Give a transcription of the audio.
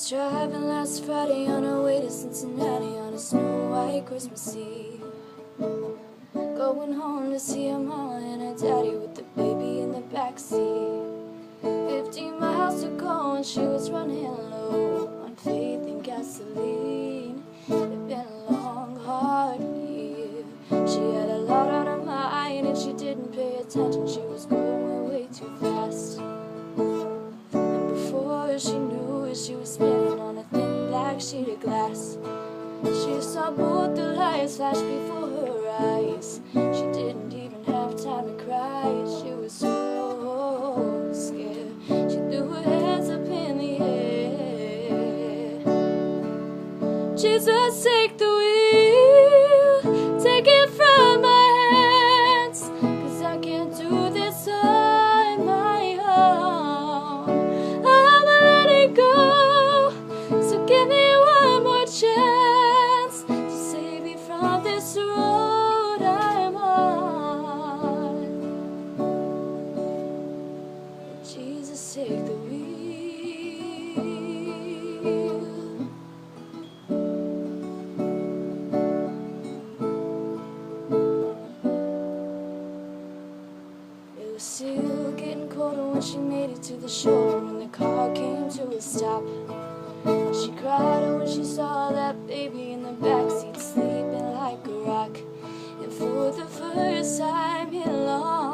was driving last Friday on our way to Cincinnati on a snow-white Christmas Eve, going home to see her mama and her daddy with the baby in the backseat. 15 miles to go and she was running low on faith and gasoline. It'd been a long, hard year. She had a lot on her mind and she didn't pay attention. She was going way too fast, and before she knew it, she was spinning on a thin black sheet of glass. She saw both the lights flash before her eyes. She didn't even have time to cry. She was so scared. She threw her hands up in the air. Jesus, take the wheel, take it from my hands, 'cause I can't do this on my own. I'ma let it go, so give me one more chance to save me from this road I'm on. Jesus, take the wheel. It was still getting colder when she made it to the shore, when the car came to a stop. She cried when she saw that baby in the backseat sleeping like a rock. And for the first time in a long